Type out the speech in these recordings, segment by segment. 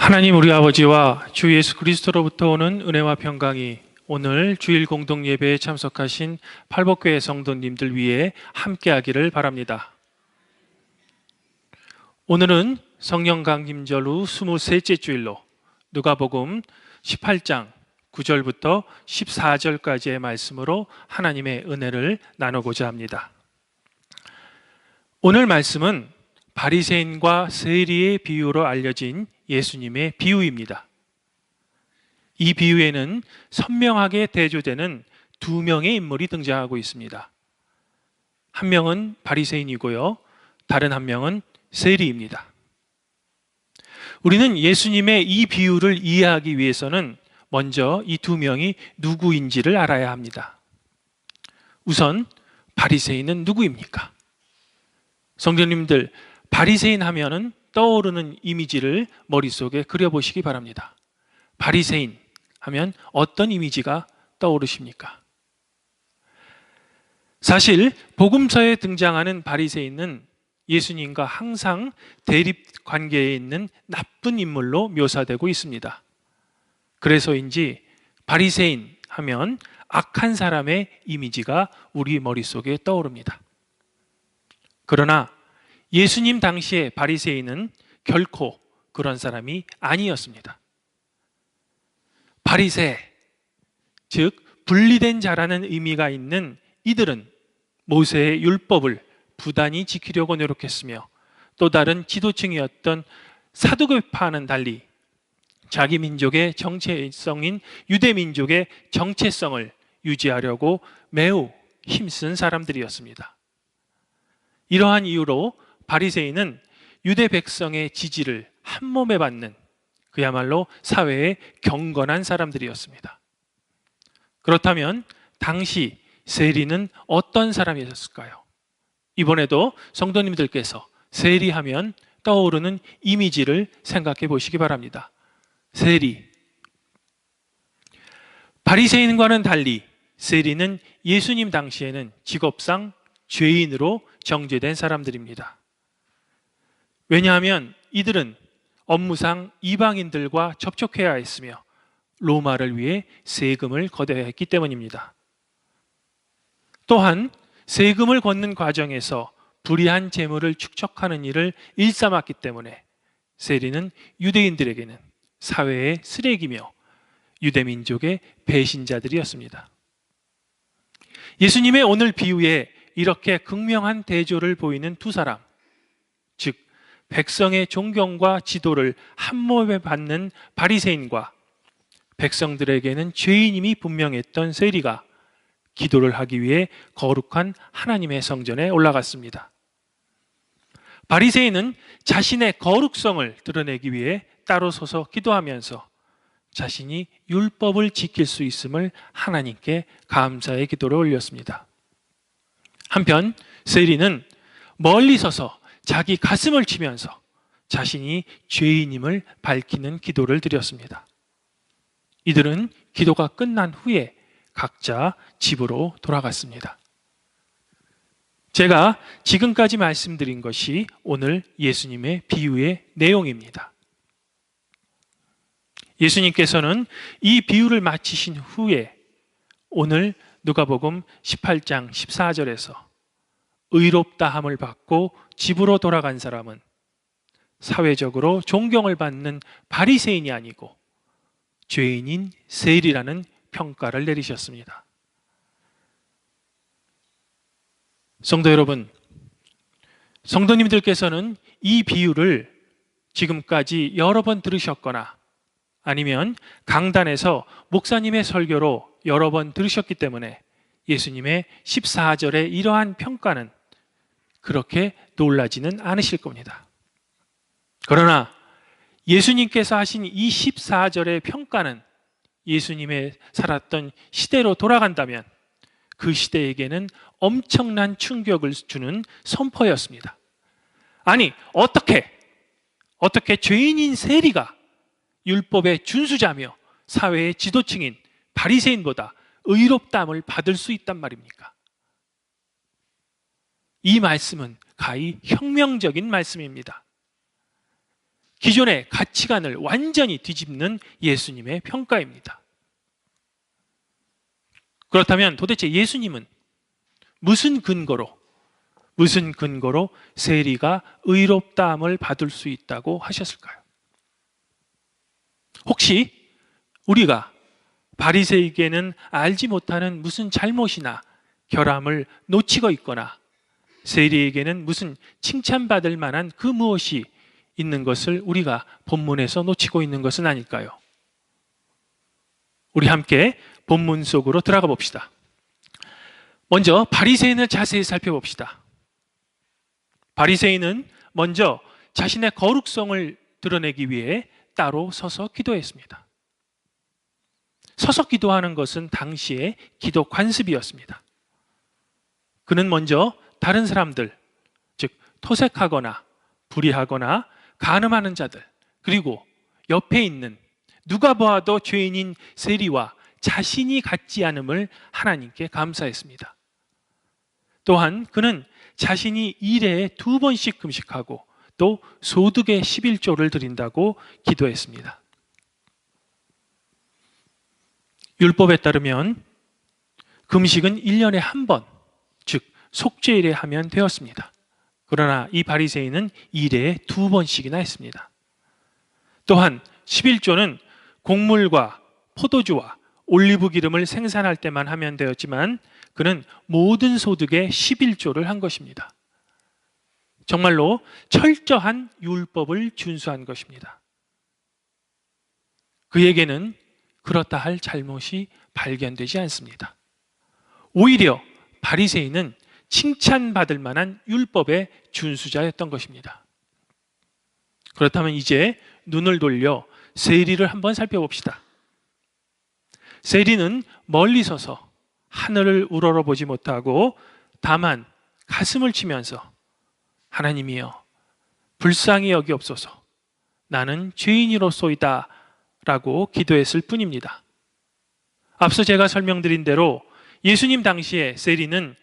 하나님 우리 아버지와 주 예수 그리스도로부터 오는 은혜와 평강이 오늘 주일 공동 예배에 참석하신 팔복교회 성도님들 위해 함께하기를 바랍니다. 오늘은 성령 강림절 후 23째 주일로 누가복음 18장 9절부터 14절까지의 말씀으로 하나님의 은혜를 나누고자 합니다. 오늘 말씀은 바리새인과 세리의 비유로 알려진 예수님의 비유입니다. 이 비유에는 선명하게 대조되는 두 명의 인물이 등장하고 있습니다. 한 명은 바리새인이고요, 다른 한 명은 세리입니다. 우리는 예수님의 이 비유를 이해하기 위해서는 먼저 이 두 명이 누구인지를 알아야 합니다. 우선 바리새인은 누구입니까? 성도님들, 바리새인 하면은 떠오르는 이미지를 머릿속에 그려보시기 바랍니다. 바리새인 하면 어떤 이미지가 떠오르십니까? 사실 복음서에 등장하는 바리새인은 예수님과 항상 대립 관계에 있는 나쁜 인물로 묘사되고 있습니다. 그래서인지 바리새인 하면 악한 사람의 이미지가 우리 머릿속에 떠오릅니다. 그러나 예수님 당시의 바리새인은 결코 그런 사람이 아니었습니다. 바리새, 즉 분리된 자라는 의미가 있는 이들은 모세의 율법을 부단히 지키려고 노력했으며 또 다른 지도층이었던 사두개파와는 달리 자기 민족의 정체성인 유대 민족의 정체성을 유지하려고 매우 힘쓴 사람들이었습니다. 이러한 이유로 바리새인은 유대 백성의 지지를 한몸에 받는 그야말로 사회의 경건한 사람들이었습니다. 그렇다면 당시 세리는 어떤 사람이었을까요? 이번에도 성도님들께서 세리하면 떠오르는 이미지를 생각해 보시기 바랍니다. 세리. 바리새인과는 달리 세리는 예수님 당시에는 직업상 죄인으로 정죄된 사람들입니다. 왜냐하면 이들은 업무상 이방인들과 접촉해야 했으며 로마를 위해 세금을 걷어야 했기 때문입니다. 또한 세금을 걷는 과정에서 불이한 재물을 축적하는 일을 일삼았기 때문에 세리는 유대인들에게는 사회의 쓰레기며 유대민족의 배신자들이었습니다. 예수님의 오늘 비유에 이렇게 극명한 대조를 보이는 두 사람, 즉 백성의 존경과 지도를 한몸에 받는 바리새인과 백성들에게는 죄인임이 분명했던 세리가 기도를 하기 위해 거룩한 하나님의 성전에 올라갔습니다. 바리새인은 자신의 거룩성을 드러내기 위해 따로 서서 기도하면서 자신이 율법을 지킬 수 있음을 하나님께 감사의 기도를 올렸습니다. 한편 세리는 멀리 서서 자기 가슴을 치면서 자신이 죄인임을 밝히는 기도를 드렸습니다. 이들은 기도가 끝난 후에 각자 집으로 돌아갔습니다. 제가 지금까지 말씀드린 것이 오늘 예수님의 비유의 내용입니다. 예수님께서는 이 비유를 마치신 후에 오늘 누가복음 18장 14절에서 의롭다함을 받고 집으로 돌아간 사람은 사회적으로 존경을 받는 바리새인이 아니고 죄인인 세리라는 평가를 내리셨습니다. 성도 여러분, 성도님들께서는 이 비유를 지금까지 여러 번 들으셨거나 아니면 강단에서 목사님의 설교로 여러 번 들으셨기 때문에 예수님의 14절의 이러한 평가는 그렇게 놀라지는 않으실 겁니다. 그러나 예수님께서 하신 이 14절의 평가는 예수님의 살았던 시대로 돌아간다면 그 시대에게는 엄청난 충격을 주는 선포였습니다. 아니, 어떻게 죄인인 세리가 율법의 준수자며 사회의 지도층인 바리새인보다 의롭다함을 받을 수 있단 말입니까? 이 말씀은 가히 혁명적인 말씀입니다. 기존의 가치관을 완전히 뒤집는 예수님의 평가입니다. 그렇다면 도대체 예수님은 무슨 근거로 세리가 의롭다함을 받을 수 있다고 하셨을까요? 혹시 우리가 바리새에게는 알지 못하는 무슨 잘못이나 결함을 놓치고 있거나 세리에게는 무슨 칭찬받을 만한 그 무엇이 있는 것을 우리가 본문에서 놓치고 있는 것은 아닐까요? 우리 함께 본문 속으로 들어가 봅시다. 먼저 바리새인을 자세히 살펴봅시다. 바리새인은 먼저 자신의 거룩성을 드러내기 위해 따로 서서 기도했습니다. 서서 기도하는 것은 당시의 기도 관습이었습니다. 그는 먼저 다른 사람들, 즉 토색하거나 불의하거나 간음하는 자들, 그리고 옆에 있는 누가 보아도 죄인인 세리와 자신이 같지 않음을 하나님께 감사했습니다. 또한 그는 자신이 일에 2번씩 금식하고 또 소득의 11조를 드린다고 기도했습니다. 율법에 따르면 금식은 1년에 한 번, 즉 속죄일에 하면 되었습니다. 그러나 이 바리새인은 일에 2번씩이나 했습니다. 또한 11조는 곡물과 포도주와 올리브 기름을 생산할 때만 하면 되었지만 그는 모든 소득의 11조를 한 것입니다. 정말로 철저한 율법을 준수한 것입니다. 그에게는 그렇다 할 잘못이 발견되지 않습니다. 오히려 바리새인은 칭찬받을 만한 율법의 준수자였던 것입니다. 그렇다면 이제 눈을 돌려 세리를 한번 살펴봅시다. 세리는 멀리 서서 하늘을 우러러보지 못하고 다만 가슴을 치면서 하나님이여 불쌍히 여기옵소서 나는 죄인이로소이다 라고 기도했을 뿐입니다. 앞서 제가 설명드린 대로 예수님 당시에 세리는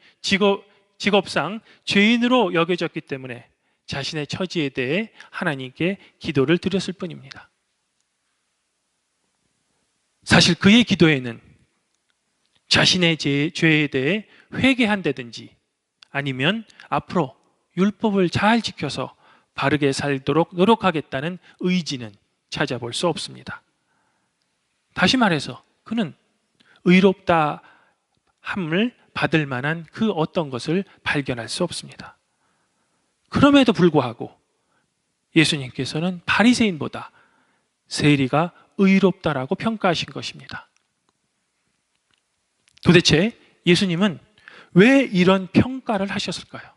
직업상 죄인으로 여겨졌기 때문에 자신의 처지에 대해 하나님께 기도를 드렸을 뿐입니다. 사실 그의 기도에는 자신의 죄에 대해 회개한다든지 아니면 앞으로 율법을 잘 지켜서 바르게 살도록 노력하겠다는 의지는 찾아볼 수 없습니다. 다시 말해서 그는 의롭다 함을 받을 만한 그 어떤 것을 발견할 수 없습니다. 그럼에도 불구하고 예수님께서는 바리새인보다 세리가 의롭다라고 평가하신 것입니다. 도대체 예수님은 왜 이런 평가를 하셨을까요?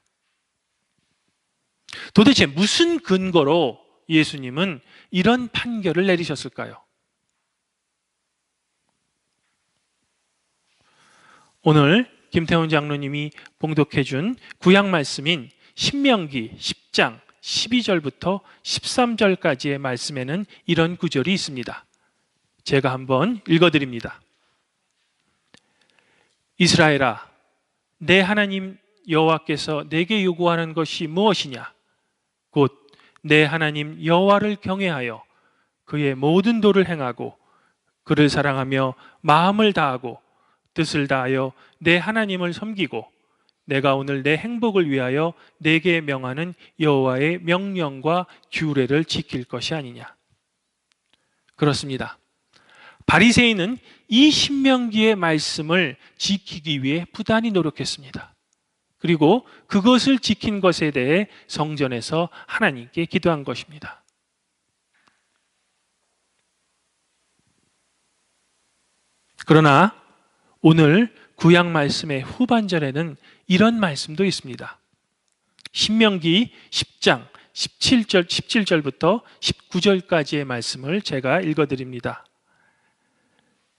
도대체 무슨 근거로 예수님은 이런 판결을 내리셨을까요? 오늘 김태훈 장로님이 봉독해준 구약 말씀인 신명기 10장 12절부터 13절까지의 말씀에는 이런 구절이 있습니다. 제가 한번 읽어드립니다. 이스라엘아, 내 하나님 여호와께서 내게 요구하는 것이 무엇이냐? 곧 내 하나님 여호와를 경외하여 그의 모든 도를 행하고 그를 사랑하며 마음을 다하고 뜻을 다하여 내 하나님을 섬기고 내가 오늘 내 행복을 위하여 내게 명하는 여호와의 명령과 규례를 지킬 것이 아니냐. 그렇습니다. 바리새인은 이 신명기의 말씀을 지키기 위해 부단히 노력했습니다. 그리고 그것을 지킨 것에 대해 성전에서 하나님께 기도한 것입니다. 그러나 오늘 구약 말씀의 후반절에는 이런 말씀도 있습니다. 신명기 10장 17절부터 19절까지의 말씀을 제가 읽어드립니다.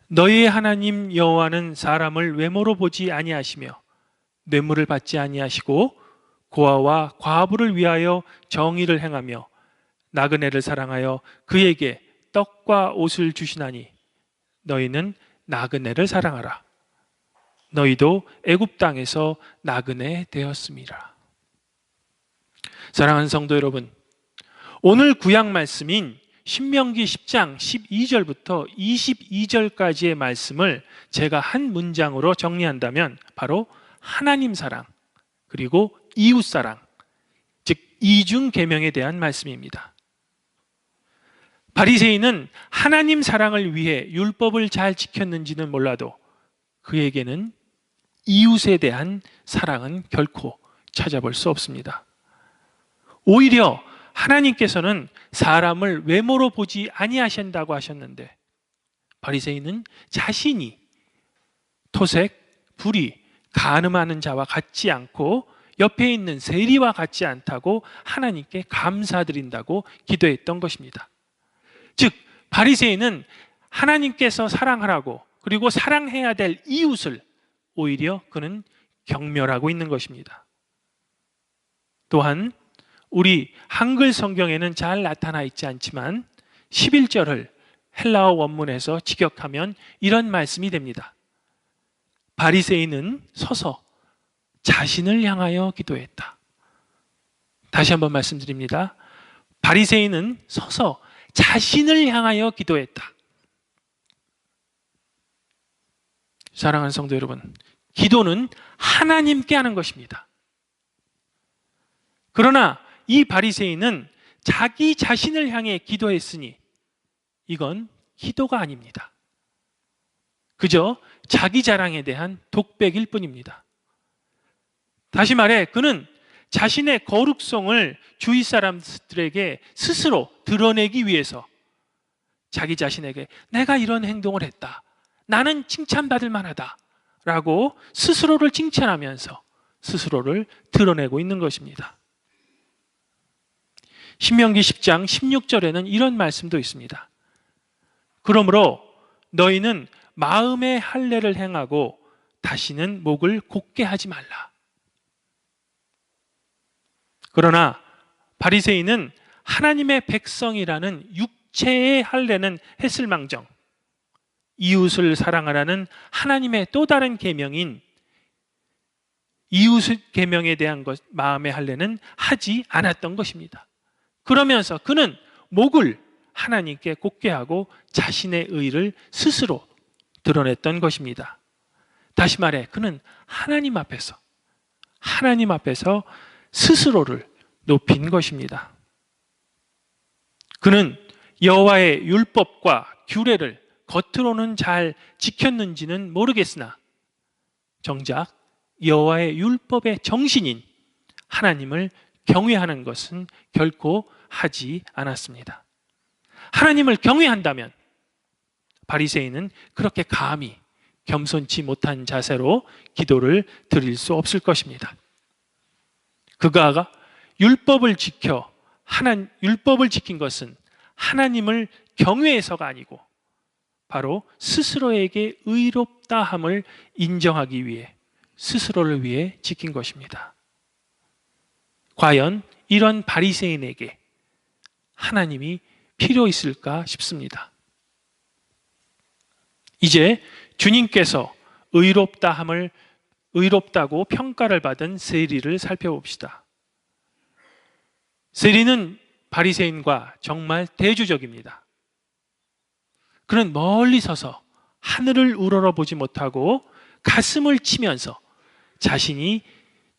너희의 하나님 여호와는 사람을 외모로 보지 아니하시며 뇌물을 받지 아니하시고 고아와 과부를 위하여 정의를 행하며 나그네를 사랑하여 그에게 떡과 옷을 주시나니 너희는 나그네를 사랑하라. 너희도 애굽 땅에서 나그네 되었음이라. 사랑하는 성도 여러분, 오늘 구약 말씀인 신명기 10장 12절부터 22절까지의 말씀을 제가 한 문장으로 정리한다면 바로 하나님 사랑 그리고 이웃 사랑, 즉 이중 계명에 대한 말씀입니다. 바리새인은 하나님 사랑을 위해 율법을 잘 지켰는지는 몰라도 그에게는 이웃에 대한 사랑은 결코 찾아볼 수 없습니다. 오히려 하나님께서는 사람을 외모로 보지 아니하신다고 하셨는데 바리새인은 자신이 토색, 불의, 간음하는 자와 같지 않고 옆에 있는 세리와 같지 않다고 하나님께 감사드린다고 기도했던 것입니다. 즉 바리새인은 하나님께서 사랑하라고 그리고 사랑해야 될 이웃을 오히려 그는 경멸하고 있는 것입니다. 또한 우리 한글 성경에는 잘 나타나 있지 않지만 11절을 헬라어 원문에서 직역하면 이런 말씀이 됩니다. 바리새인은 서서 자신을 향하여 기도했다. 다시 한번 말씀드립니다. 바리새인은 서서 자신을 향하여 기도했다. 사랑하는 성도 여러분, 기도는 하나님께 하는 것입니다. 그러나 이 바리새인은 자기 자신을 향해 기도했으니 이건 기도가 아닙니다. 그저 자기 자랑에 대한 독백일 뿐입니다. 다시 말해 그는 자신의 거룩성을 주위 사람들에게 스스로 드러내기 위해서 자기 자신에게 내가 이런 행동을 했다. 나는 칭찬받을 만하다. 라고 스스로를 칭찬하면서 스스로를 드러내고 있는 것입니다. 신명기 10장 16절에는 이런 말씀도 있습니다. 그러므로 너희는 마음의 할례를 행하고 다시는 목을 곧게 하지 말라. 그러나 바리새인은 하나님의 백성이라는 육체의 할례는 했을망정 이웃을 사랑하라는 하나님의 또 다른 계명인 이웃 계명에 대한 마음의 할례는 하지 않았던 것입니다. 그러면서 그는 목을 하나님께 곧게 하고 자신의 의를 스스로 드러냈던 것입니다. 다시 말해 그는 하나님 앞에서 스스로를 높인 것입니다. 그는 여호와의 율법과 규례를 겉으로는 잘 지켰는지는 모르겠으나 정작 여호와의 율법의 정신인 하나님을 경외하는 것은 결코 하지 않았습니다. 하나님을 경외한다면 바리새인은 그렇게 감히 겸손치 못한 자세로 기도를 드릴 수 없을 것입니다. 그가 율법을 지킨 것은 하나님을 경외해서가 아니고 바로 스스로에게 의롭다함을 인정하기 위해 스스로를 위해 지킨 것입니다. 과연 이런 바리새인에게 하나님이 필요 있을까 싶습니다. 이제 주님께서 의롭다고 평가를 받은 세리를 살펴봅시다. 세리는 바리새인과 정말 대조적입니다. 그는 멀리 서서 하늘을 우러러보지 못하고 가슴을 치면서 자신이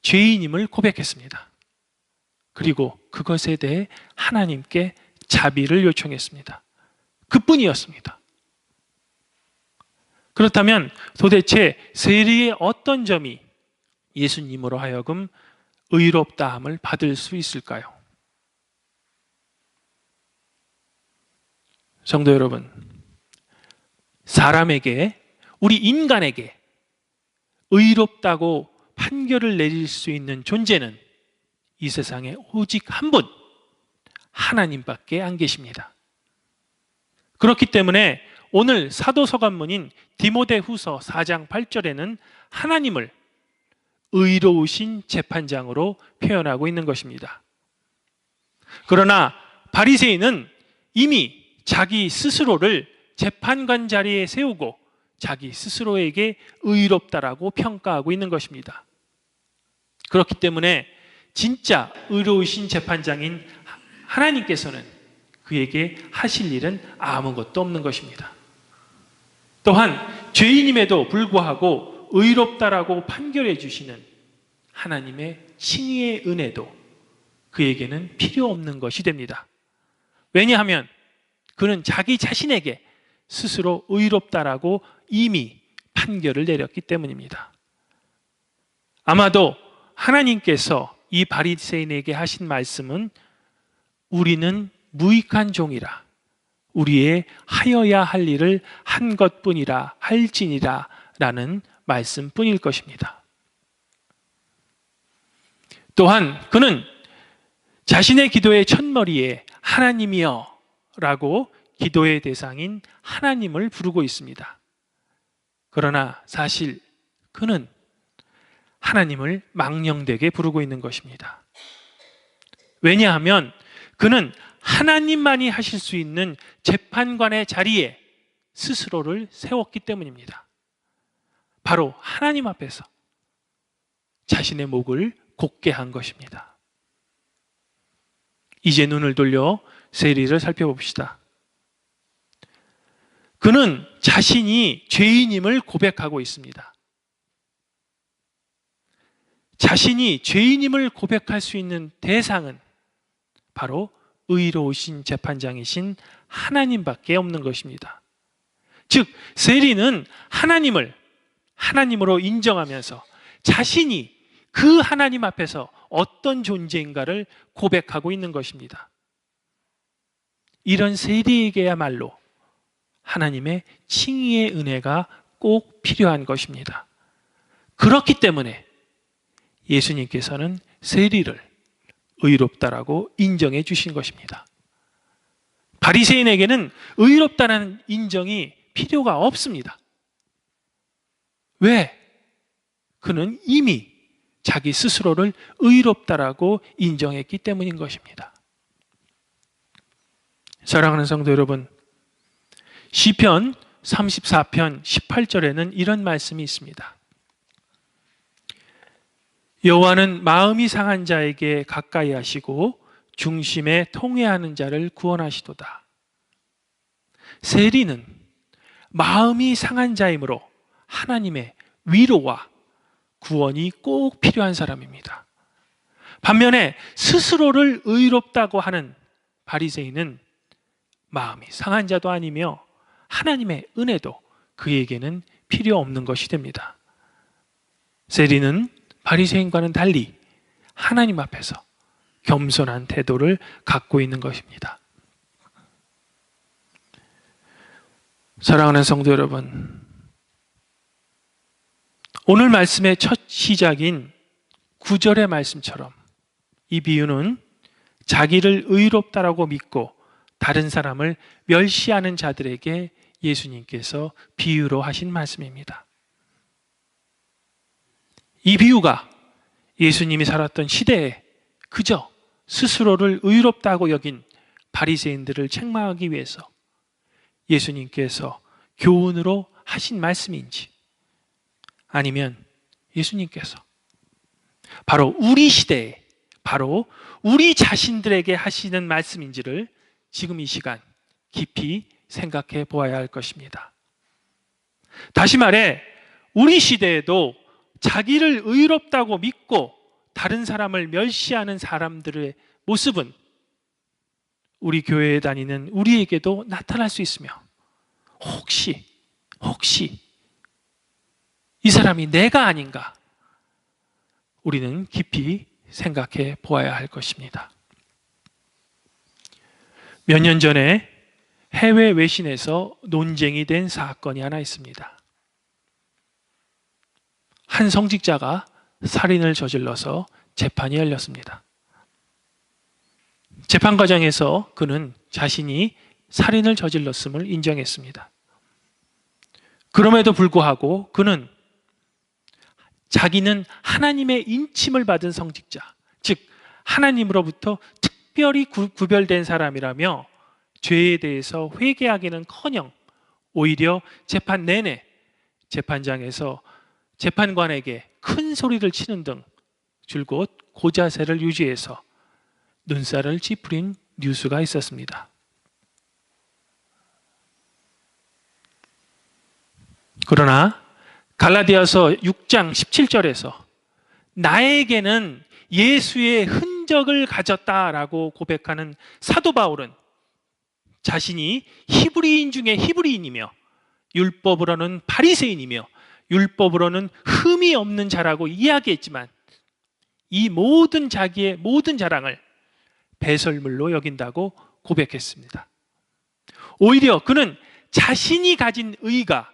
죄인임을 고백했습니다. 그리고 그것에 대해 하나님께 자비를 요청했습니다. 그뿐이었습니다. 그렇다면 도대체 세리의 어떤 점이 예수님으로 하여금 의롭다함을 받을 수 있을까요? 성도 여러분, 사람에게, 우리 인간에게 의롭다고 판결을 내릴 수 있는 존재는 이 세상에 오직 한 분, 하나님밖에 안 계십니다. 그렇기 때문에 오늘 사도 서간문인 디모데후서 4장 8절에는 하나님을 의로우신 재판장으로 표현하고 있는 것입니다. 그러나 바리새인은 이미 자기 스스로를 재판관 자리에 세우고 자기 스스로에게 의롭다라고 평가하고 있는 것입니다. 그렇기 때문에 진짜 의로우신 재판장인 하나님께서는 그에게 하실 일은 아무것도 없는 것입니다. 또한 죄인임에도 불구하고 의롭다라고 판결해 주시는 하나님의 칭의의 은혜도 그에게는 필요 없는 것이 됩니다. 왜냐하면 그는 자기 자신에게 스스로 의롭다라고 이미 판결을 내렸기 때문입니다. 아마도 하나님께서 이 바리새인에게 하신 말씀은 우리는 무익한 종이라 우리의 하여야 할 일을 한 것뿐이라 할지니라 라는 말씀뿐일 것입니다. 또한 그는 자신의 기도의 첫머리에 하나님이여 라고 기도의 대상인 하나님을 부르고 있습니다. 그러나 사실 그는 하나님을 망령되게 부르고 있는 것입니다. 왜냐하면 그는 하나님만이 하실 수 있는 재판관의 자리에 스스로를 세웠기 때문입니다. 바로 하나님 앞에서 자신의 목을 곧게 한 것입니다. 이제 눈을 돌려 세리를 살펴봅시다. 그는 자신이 죄인임을 고백하고 있습니다. 자신이 죄인임을 고백할 수 있는 대상은 바로 의로우신 재판장이신 하나님밖에 없는 것입니다. 즉, 세리는 하나님을 하나님으로 인정하면서 자신이 그 하나님 앞에서 어떤 존재인가를 고백하고 있는 것입니다. 이런 세리에게야말로 하나님의 칭의의 은혜가 꼭 필요한 것입니다. 그렇기 때문에 예수님께서는 세리를 의롭다라고 인정해 주신 것입니다. 바리새인에게는 의롭다라는 인정이 필요가 없습니다. 왜? 그는 이미 자기 스스로를 의롭다라고 인정했기 때문인 것입니다. 사랑하는 성도 여러분, 시편 34편 18절에는 이런 말씀이 있습니다. 여호와는 마음이 상한 자에게 가까이 하시고 중심에 통회하는 자를 구원하시도다. 세리는 마음이 상한 자이므로 하나님의 위로와 구원이 꼭 필요한 사람입니다. 반면에 스스로를 의롭다고 하는 바리새인은 마음이 상한 자도 아니며 하나님의 은혜도 그에게는 필요 없는 것이 됩니다. 세리는 바리새인과는 달리 하나님 앞에서 겸손한 태도를 갖고 있는 것입니다. 사랑하는 성도 여러분, 오늘 말씀의 첫 시작인 9절의 말씀처럼 이 비유는 자기를 의롭다라고 믿고 다른 사람을 멸시하는 자들에게 예수님께서 비유로 하신 말씀입니다. 이 비유가 예수님이 살았던 시대에 그저 스스로를 의롭다고 여긴 바리새인들을 책망하기 위해서 예수님께서 교훈으로 하신 말씀인지, 아니면 예수님께서 바로 우리 시대에, 바로 우리 자신들에게 하시는 말씀인지를 지금 이 시간 깊이 생각해 보아야 할 것입니다. 다시 말해, 우리 시대에도 자기를 의롭다고 믿고 다른 사람을 멸시하는 사람들의 모습은 우리 교회에 다니는 우리에게도 나타날 수 있으며, 혹시 이 사람이 내가 아닌가, 우리는 깊이 생각해 보아야 할 것입니다. 몇 년 전에 해외 외신에서 논쟁이 된 사건이 하나 있습니다. 한 성직자가 살인을 저질러서 재판이 열렸습니다. 재판 과정에서 그는 자신이 살인을 저질렀음을 인정했습니다. 그럼에도 불구하고 그는 자기는 하나님의 인침을 받은 성직자, 즉 하나님으로부터 특별히 구별된 사람이라며 죄에 대해서 회개하기는커녕 오히려 재판 내내 재판장에서 재판관에게 큰 소리를 치는 등 줄곧 고자세를 유지해서 눈살을 찌푸린 뉴스가 있었습니다. 그러나 갈라디아서 6장 17절에서 나에게는 예수의 흔적을 가졌다라고 고백하는 사도 바울은 자신이 히브리인 중에 히브리인이며 율법으로는 바리새인이며 율법으로는 흠이 없는 자라고 이야기했지만 이 모든 자기의 모든 자랑을 배설물로 여긴다고 고백했습니다. 오히려 그는 자신이 가진 의가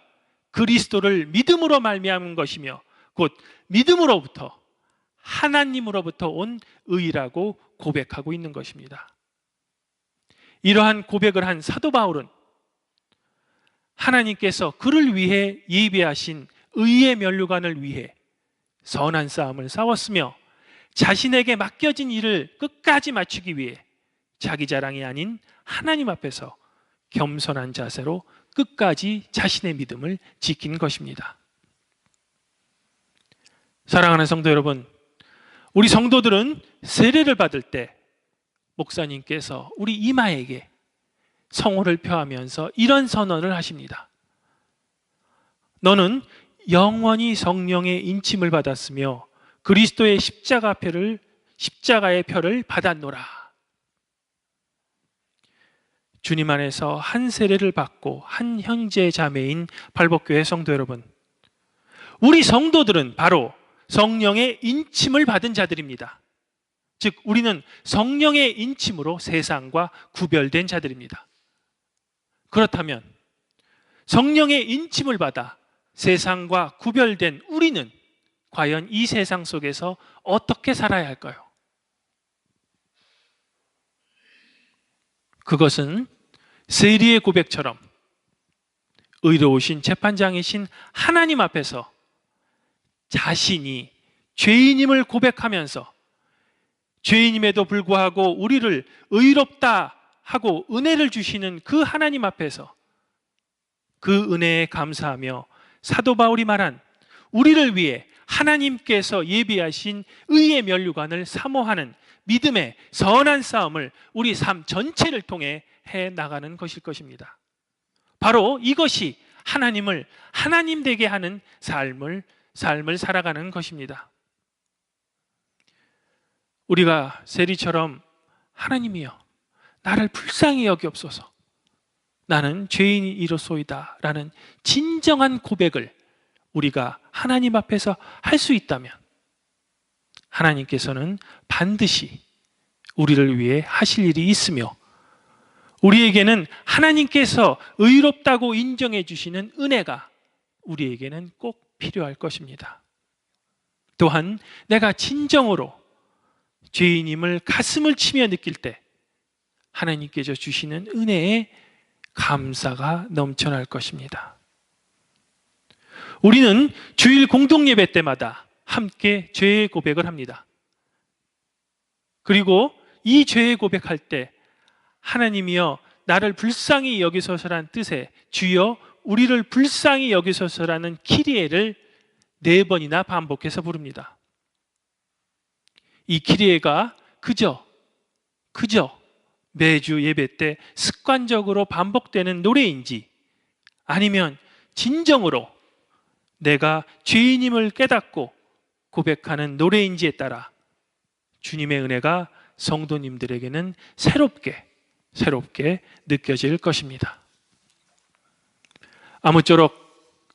그리스도를 믿음으로 말미암은 것이며 곧 믿음으로부터 하나님으로부터 온 의라고 고백하고 있는 것입니다. 이러한 고백을 한 사도 바울은 하나님께서 그를 위해 예비하신 의의 면류관을 위해 선한 싸움을 싸웠으며 자신에게 맡겨진 일을 끝까지 마치기 위해 자기 자랑이 아닌 하나님 앞에서 겸손한 자세로 끝까지 자신의 믿음을 지킨 것입니다. 사랑하는 성도 여러분, 우리 성도들은 세례를 받을 때 목사님께서 우리 이마에게 성호를 표하면서 이런 선언을 하십니다. 너는 영원히 성령의 인침을 받았으며 그리스도의 십자가의 표를 받았노라. 주님 안에서 한 세례를 받고 한 형제 자매인 발복교회 성도 여러분, 우리 성도들은 바로 성령의 인침을 받은 자들입니다. 즉 우리는 성령의 인침으로 세상과 구별된 자들입니다. 그렇다면 성령의 인침을 받아 세상과 구별된 우리는 과연 이 세상 속에서 어떻게 살아야 할까요? 그것은 세리의 고백처럼 의로우신 재판장이신 하나님 앞에서 자신이 죄인임을 고백하면서 죄인임에도 불구하고 우리를 의롭다 하고 은혜를 주시는 그 하나님 앞에서 그 은혜에 감사하며 사도 바울이 말한 우리를 위해 하나님께서 예비하신 의의 면류관을 사모하는 믿음의 선한 싸움을 우리 삶 전체를 통해 해 나가는 것일 것입니다. 바로 이것이 하나님을 하나님 되게 하는 삶을 살아가는 것입니다. 우리가 세리처럼 하나님이여 나를 불쌍히 여기옵소서, 나는 죄인이로소이다 라는 진정한 고백을 우리가 하나님 앞에서 할 수 있다면 하나님께서는 반드시 우리를 위해 하실 일이 있으며 우리에게는 하나님께서 의롭다고 인정해 주시는 은혜가 우리에게는 꼭 필요할 것입니다. 또한 내가 진정으로 죄인임을 가슴을 치며 느낄 때 하나님께서 주시는 은혜에 감사가 넘쳐날 것입니다. 우리는 주일 공동예배 때마다 함께 죄의 고백을 합니다. 그리고 이 죄의 고백할 때 하나님이여 나를 불쌍히 여기소서라는 뜻의 주여 우리를 불쌍히 여기소서라는 키리에를 4번이나 반복해서 부릅니다. 이 키리에가 그저 매주 예배 때 습관적으로 반복되는 노래인지 아니면 진정으로 내가 죄인임을 깨닫고 고백하는 노래인지에 따라 주님의 은혜가 성도님들에게는 새롭게 느껴질 것입니다. 아무쪼록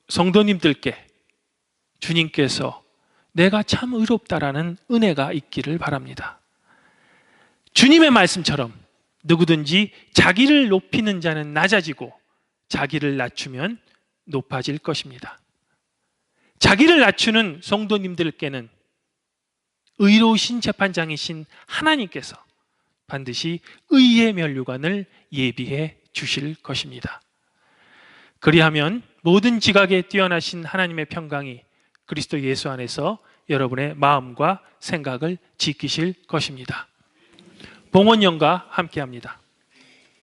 성도님들께 주님께서 내가 참 의롭다라는 은혜가 있기를 바랍니다. 주님의 말씀처럼 누구든지 자기를 높이는 자는 낮아지고 자기를 낮추면 높아질 것입니다. 자기를 낮추는 성도님들께는 의로우신 재판장이신 하나님께서 반드시 의의 면류관을 예비해 주실 것입니다. 그리하면 모든 지각에 뛰어나신 하나님의 평강이 그리스도 예수 안에서 여러분의 마음과 생각을 지키실 것입니다. 봉헌영과 함께합니다.